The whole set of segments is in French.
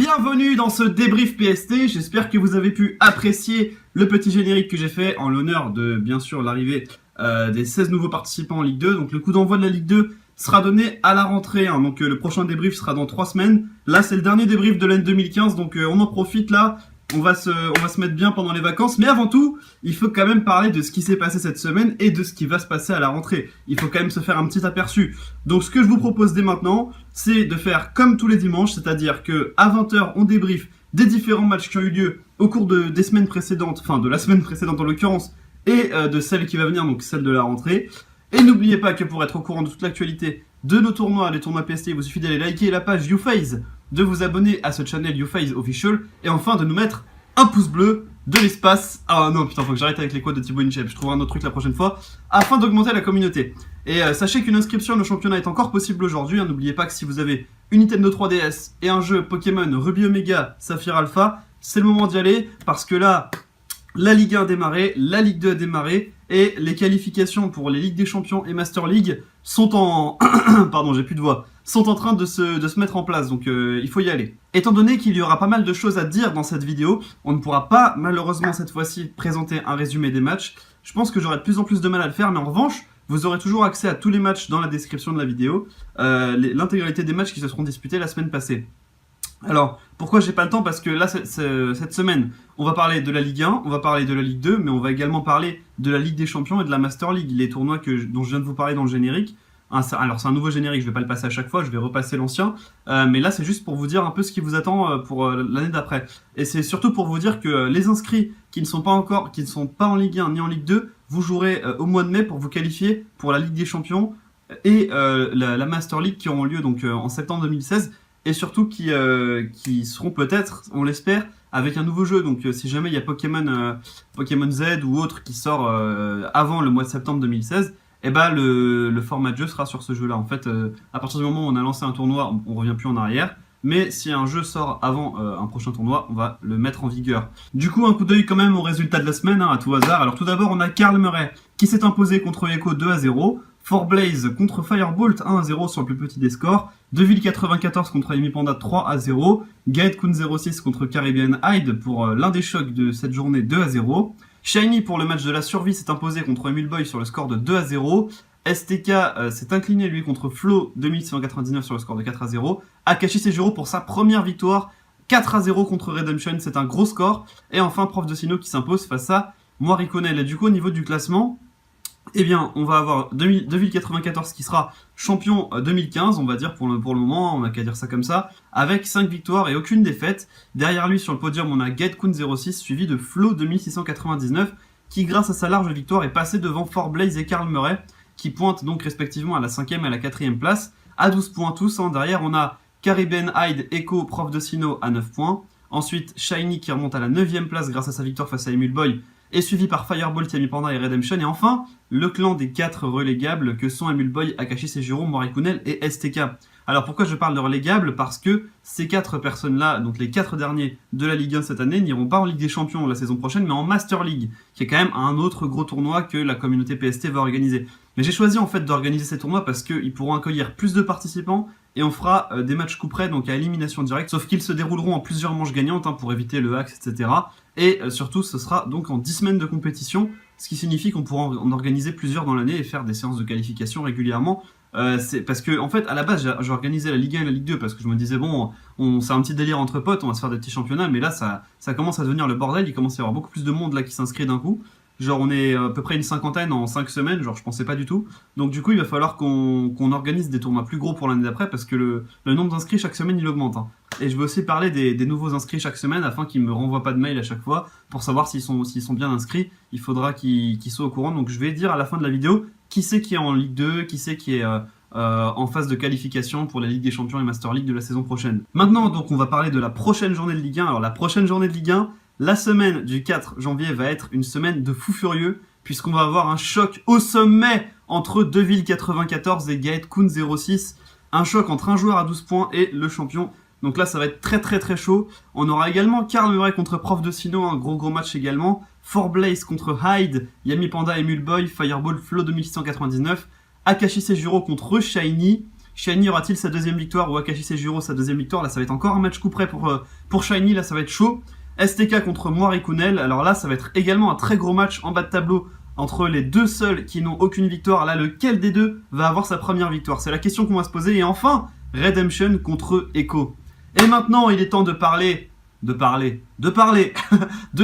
bienvenue dans ce débrief PST. J'espère que vous avez pu apprécier le petit générique que j'ai fait en l'honneur de, bien sûr, l'arrivée des 16 nouveaux participants en Ligue 2. Donc le coup d'envoi de la Ligue 2 sera donné à la rentrée. Donc le prochain débrief sera dans 3 semaines. Là, c'est le dernier débrief de l'année 2015, donc on en profite là. On va se mettre bien pendant les vacances, mais avant tout, il faut quand même parler de ce qui s'est passé cette semaine et de ce qui va se passer à la rentrée. Il faut quand même se faire un petit aperçu. Donc ce que je vous propose dès maintenant, c'est de faire comme tous les dimanches, c'est-à-dire que à 20h, on débriefe des différents matchs qui ont eu lieu au cours des semaines précédentes, enfin de la semaine précédente en l'occurrence, et de celle qui va venir, donc celle de la rentrée. Et n'oubliez pas que pour être au courant de toute l'actualité de nos tournois, les tournois PST, il vous suffit d'aller liker la page YouPhase, de vous abonner à ce channel YouPhase Official, et enfin de nous mettre un pouce bleu, de l'espace. Ah non, putain, faut que j'arrête avec les quotes de Thibaut Inchep, je trouverai un autre truc la prochaine fois, afin d'augmenter la communauté. Et sachez qu'une inscription au championnat est encore possible aujourd'hui. N'oubliez pas que si vous avez une Nintendo 3DS et un jeu Pokémon Ruby Omega Saphir Alpha, c'est le moment d'y aller, parce que là, la Ligue 1 a démarré, la Ligue 2 a démarré, et les qualifications pour les Ligues des Champions et Master League sont en... Pardon, j'ai plus de voix. Sont en train de se mettre en place, donc il faut y aller. Étant donné qu'il y aura pas mal de choses à dire dans cette vidéo, on ne pourra pas, malheureusement cette fois-ci, présenter un résumé des matchs. Je pense que j'aurai de plus en plus de mal à le faire, mais en revanche, vous aurez toujours accès à tous les matchs dans la description de la vidéo, l'intégralité des matchs qui se seront disputés la semaine passée. Alors, pourquoi j'ai pas le temps? Parce que là, cette semaine, on va parler de la Ligue 1, on va parler de la Ligue 2, mais on va également parler de la Ligue des Champions et de la Master League, les tournois dont je viens de vous parler dans le générique. Alors, c'est un nouveau générique, je vais pas le passer à chaque fois, je vais repasser l'ancien, mais là, c'est juste pour vous dire un peu ce qui vous attend pour l'année d'après. Et c'est surtout pour vous dire que les inscrits qui ne sont pas en Ligue 1 ni en Ligue 2, vous jouerez au mois de mai pour vous qualifier pour la Ligue des Champions et la Master League qui auront lieu donc en septembre 2016. Et surtout qui seront peut-être, on l'espère, avec un nouveau jeu. Donc si jamais il y a Pokémon Z ou autre qui sort avant le mois de septembre 2016, et ben le format de jeu sera sur ce jeu-là. En fait, à partir du moment où on a lancé un tournoi, on revient plus en arrière. Mais si un jeu sort avant un prochain tournoi, on va le mettre en vigueur. Du coup, un coup d'œil quand même aux résultats de la semaine, à tout hasard. Alors tout d'abord, on a Karl Murray qui s'est imposé contre Echo 2-0. Forblaze contre Firebolt 1-0 sur le plus petit des scores. Deville94 contre Amy Panda 3-0. Gaetkun 06 contre Caribbean Hyde pour l'un des chocs de cette journée 2-0. Shiny pour le match de la survie s'est imposé contre Emule Boy sur le score de 2-0. STK s'est incliné lui contre Flo 2699 sur le score de 4-0. Akashi Sejuro pour sa première victoire 4-0 contre Redemption, c'est un gros score. Et enfin Prof de Sino qui s'impose face à Moiriconel. Et du coup au niveau du classement, eh bien, on va avoir Deville94 qui sera champion 2015, on va dire pour le moment, on n'a qu'à dire ça comme ça, avec 5 victoires et aucune défaite. Derrière lui sur le podium, on a Gaetkun 06 suivi de Flo 2699 qui grâce à sa large victoire est passé devant Forblaze et Karl Murray qui pointent donc respectivement à la 5e et à la 4e place à 12 points tous. Derrière, on a Caribbean Hyde, Echo, Prof de Sino à 9 points. Ensuite, Shiny qui remonte à la 9e place grâce à sa victoire face à Emule Boy et suivi par Firebolt, Yami Panda et Redemption. Et enfin, le clan des 4 relégables que sont Emule Boy, Akashi Sejuro, Moiriconel et STK. Alors pourquoi je parle de relégables? Parce que ces 4 personnes-là, donc les 4 derniers de la Ligue 1 cette année, n'iront pas en Ligue des Champions la saison prochaine, mais en Master League, qui est quand même un autre gros tournoi que la communauté PST va organiser. Mais j'ai choisi en fait d'organiser ces tournois parce qu'ils pourront accueillir plus de participants et on fera des matchs coup près, donc à élimination directe, sauf qu'ils se dérouleront en plusieurs manches gagnantes pour éviter le hack, etc. Et surtout, ce sera donc en 10 semaines de compétition, ce qui signifie qu'on pourra en organiser plusieurs dans l'année et faire des séances de qualification régulièrement. C'est parce que en fait à la base j'ai organisé la Ligue 1 et la Ligue 2 parce que je me disais bon c'est un petit délire entre potes, on va se faire des petits championnats, mais là ça commence à devenir le bordel, il commence à y avoir beaucoup plus de monde là qui s'inscrit d'un coup. Genre on est à peu près une cinquantaine en 5 semaines, genre je pensais pas du tout. Donc du coup il va falloir qu'on organise des tournois plus gros pour l'année d'après parce que le nombre d'inscrits chaque semaine il augmente. Et je vais aussi parler des nouveaux inscrits chaque semaine afin qu'ils me renvoient pas de mail à chaque fois pour savoir s'ils sont bien inscrits. Il faudra qu'ils soient au courant, donc je vais dire à la fin de la vidéo qui c'est qui est en Ligue 2, qui c'est qui est en phase de qualification pour la Ligue des Champions et Master League de la saison prochaine. Maintenant donc on va parler de la prochaine journée de Ligue 1. Alors la prochaine journée de Ligue 1, la semaine du 4 janvier va être une semaine de fou furieux, puisqu'on va avoir un choc au sommet entre Deville94 et Gaetkun 06. Un choc entre un joueur à 12 points et le champion. Donc là, ça va être très chaud. On aura également Karl Murray contre Prof de Sino, un gros match également. Forblaze contre Hyde, Yami Panda et Muleboy, Fireball, Flo 2699. Akashi Sejuro contre Shiny. Shiny aura-t-il sa deuxième victoire ou Akashi Seijuro sa deuxième victoire? Là, ça va être encore un match coup près pour Shiny, là, ça va être chaud. STK contre Moiricunel, alors là, ça va être également un très gros match en bas de tableau entre les deux seuls qui n'ont aucune victoire. Là, lequel des deux va avoir sa première victoire? C'est la question qu'on va se poser. Et enfin, Redemption contre Echo. Et maintenant, il est temps de parler de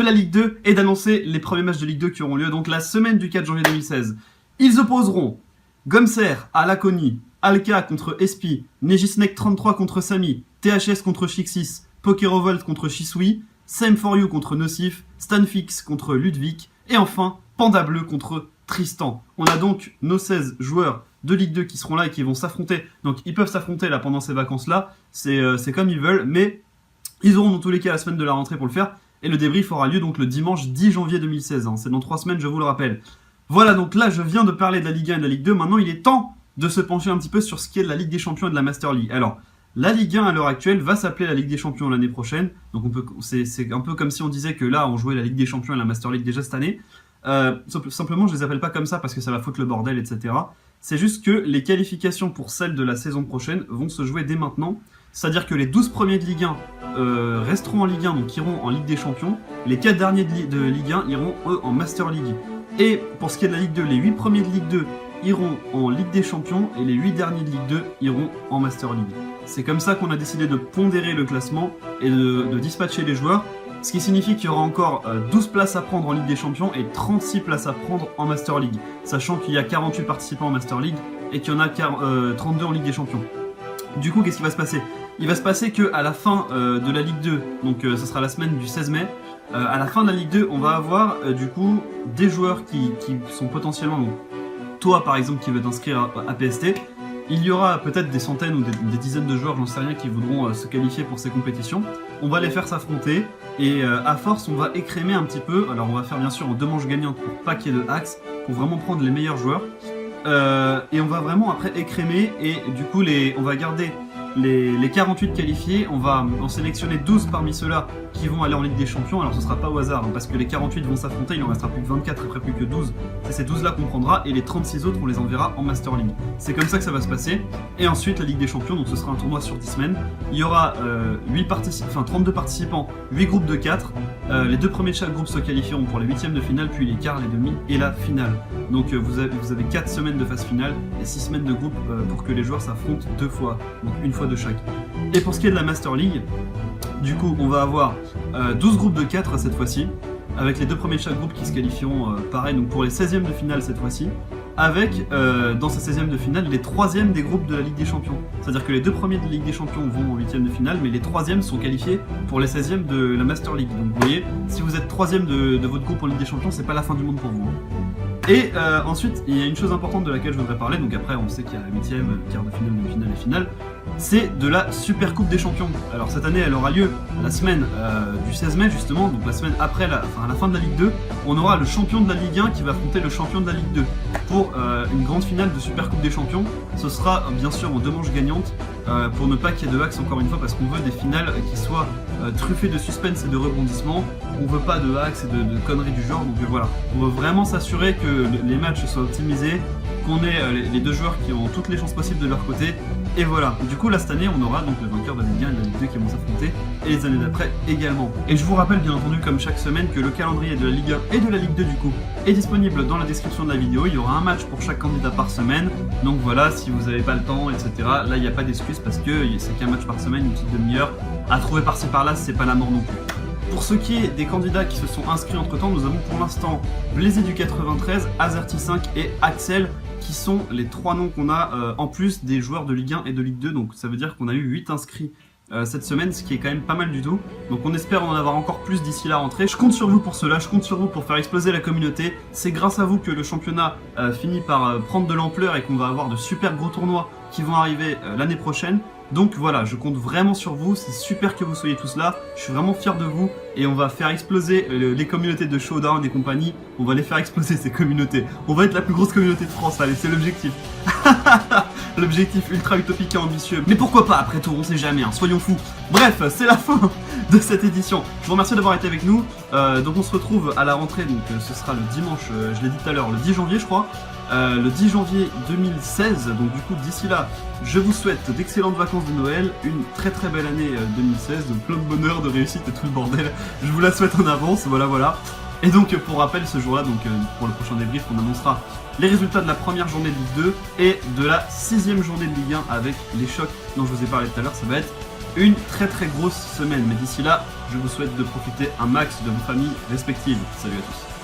la Ligue 2 et d'annoncer les premiers matchs de Ligue 2 qui auront lieu donc la semaine du 4 janvier 2016. Ils opposeront Gomser à Laconi, Alka contre Espi, Negisnek 33 contre Sami, THS contre Chixis, Pokerovolt contre Shisui, Same for You contre Nocif, Stanfix contre Ludwig et enfin Panda Bleu contre Tristan. On a donc nos 16 joueurs de Ligue 2 qui seront là et qui vont s'affronter. Donc ils peuvent s'affronter là pendant ces vacances-là, c'est comme ils veulent, mais ils auront dans tous les cas la semaine de la rentrée pour le faire. Et le débrief aura lieu donc le dimanche 10 janvier 2016. C'est dans 3 semaines, je vous le rappelle. Voilà, donc là je viens de parler de la Ligue 1 et de la Ligue 2. Maintenant il est temps de se pencher un petit peu sur ce qui est de la Ligue des Champions et de la Master League. Alors, la Ligue 1 à l'heure actuelle va s'appeler la Ligue des Champions l'année prochaine. Donc c'est un peu comme si on disait que là on jouait la Ligue des Champions et la Master League déjà cette année. Simplement je les appelle pas comme ça parce que ça va foutre le bordel, etc. C'est juste que les qualifications pour celles de la saison prochaine vont se jouer dès maintenant. C'est-à-dire que les 12 premiers de Ligue 1 resteront en Ligue 1, donc iront en Ligue des Champions. Les 4 derniers de Ligue 1 iront, eux, en Master League. Et pour ce qui est de la Ligue 2, les 8 premiers de Ligue 2 iront en Ligue des Champions et les 8 derniers de Ligue 2 iront en Master League. C'est comme ça qu'on a décidé de pondérer le classement et de dispatcher les joueurs. Ce qui signifie qu'il y aura encore 12 places à prendre en Ligue des Champions et 36 places à prendre en Master League. Sachant qu'il y a 48 participants en Master League et qu'il y en a 32 en Ligue des Champions. Du coup, qu'est-ce qui va se passer? Il va se passer qu'à la fin de la Ligue 2, donc ce sera la semaine du 16 mai, à la fin de la Ligue 2, on va avoir du coup des joueurs qui sont potentiellement, donc, toi par exemple qui veux t'inscrire à PST, il y aura peut-être des centaines ou des dizaines de joueurs, j'en sais rien, qui voudront se qualifier pour ces compétitions. On va les faire s'affronter et à force on va écrémer un petit peu. Alors on va faire bien sûr en 2 manches gagnantes pour pas qu'il y ait de hacks, pour vraiment prendre les meilleurs joueurs. Et on va vraiment après écrémer et du coup on va garder les 48 qualifiés, on va en sélectionner 12 parmi ceux-là qui vont aller en Ligue des Champions. Alors ce sera pas au hasard, hein, parce que les 48 vont s'affronter, il en restera plus que 24 et après plus que 12. C'est ces 12-là qu'on prendra et les 36 autres on les enverra en Master League. C'est comme ça que ça va se passer. Et ensuite la Ligue des Champions, donc ce sera un tournoi sur 10 semaines. Il y aura 32 participants, 8 groupes de 4. Les 2 premiers de chaque groupe se qualifieront pour les 8e de finale, puis les quarts, les demi et la finale. Donc vous avez 4 semaines de phase finale et 6 semaines de groupe pour que les joueurs s'affrontent 2 fois, donc une fois de chaque. Et pour ce qui est de la Master League, du coup on va avoir 12 groupes de 4 cette fois-ci, avec les 2 premiers de chaque groupe qui se qualifieront pareil, donc pour les 16e de finale cette fois-ci, avec dans ces 16e de finale les 3e des groupes de la Ligue des Champions. C'est-à-dire que les 2 premiers de Ligue des Champions vont en 8e de finale, mais les 3e sont qualifiés pour les 16e de la Master League. Donc vous voyez, si vous êtes 3e de votre groupe en Ligue des Champions, c'est pas la fin du monde pour vous. Et ensuite, il y a une chose importante de laquelle je voudrais parler, donc après on sait qu'il y a la 8e, quart de finale, demi-finale et finale, c'est de la Super Coupe des Champions. Alors cette année elle aura lieu la semaine du 16 mai justement, donc la semaine après, à la fin de la Ligue 2, on aura le champion de la Ligue 1 qui va affronter le champion de la Ligue 2 pour une grande finale de Super Coupe des Champions. Ce sera bien sûr en 2 manches gagnantes, pour ne pas qu'il y ait de hacks encore une fois, parce qu'on veut des finales qui soient truffées de suspense et de rebondissements. On veut pas de hacks et de conneries du genre, donc voilà. On veut vraiment s'assurer que les matchs soient optimisés, qu'on ait les 2 joueurs qui ont toutes les chances possibles de leur côté. Et voilà, du coup là cette année on aura donc le vainqueur de la Ligue 1 et de la Ligue 2 qui vont s'affronter, et les années d'après également. Et je vous rappelle bien entendu comme chaque semaine que le calendrier de la Ligue 1 et de la Ligue 2 du coup est disponible dans la description de la vidéo. Il y aura un match pour chaque candidat par semaine, donc voilà, si vous n'avez pas le temps, etc. Là il n'y a pas d'excuse parce que c'est qu'un match par semaine, une petite demi-heure, à trouver par-ci par-là, c'est pas la mort non plus. Pour ce qui est des candidats qui se sont inscrits entre temps, nous avons pour l'instant Blazy du 93, Azerty5 et Axel, qui sont les 3 noms qu'on a en plus des joueurs de Ligue 1 et de Ligue 2, donc ça veut dire qu'on a eu 8 inscrits cette semaine, ce qui est quand même pas mal du tout. Donc on espère en avoir encore plus d'ici la rentrée. Je compte sur vous pour cela, je compte sur vous pour faire exploser la communauté. C'est grâce à vous que le championnat finit par prendre de l'ampleur et qu'on va avoir de super gros tournois qui vont arriver l'année prochaine. Donc voilà, je compte vraiment sur vous, c'est super que vous soyez tous là, je suis vraiment fier de vous et on va faire exploser les communautés de Showdown et compagnie, on va les faire exploser ces communautés. On va être la plus grosse communauté de France, allez, c'est l'objectif. L'objectif ultra utopique et ambitieux. Mais pourquoi pas, après tout, on sait jamais, hein, soyons fous. Bref, c'est la fin de cette édition. Je vous remercie d'avoir été avec nous. Donc on se retrouve à la rentrée, donc ce sera le dimanche, je l'ai dit tout à l'heure, le 10 janvier je crois. Le 10 janvier 2016, donc du coup d'ici là, je vous souhaite d'excellentes vacances de Noël, une très très belle année 2016, donc plein de bonheur, de réussite et tout le bordel. Je vous la souhaite en avance, voilà. Et donc pour rappel, ce jour-là, donc pour le prochain débrief, on annoncera les résultats de la première journée de Ligue 2 et de la 6ème journée de Ligue 1 avec les chocs dont je vous ai parlé tout à l'heure. Ça va être une très très grosse semaine, mais d'ici là, je vous souhaite de profiter un max de vos familles respectives. Salut à tous.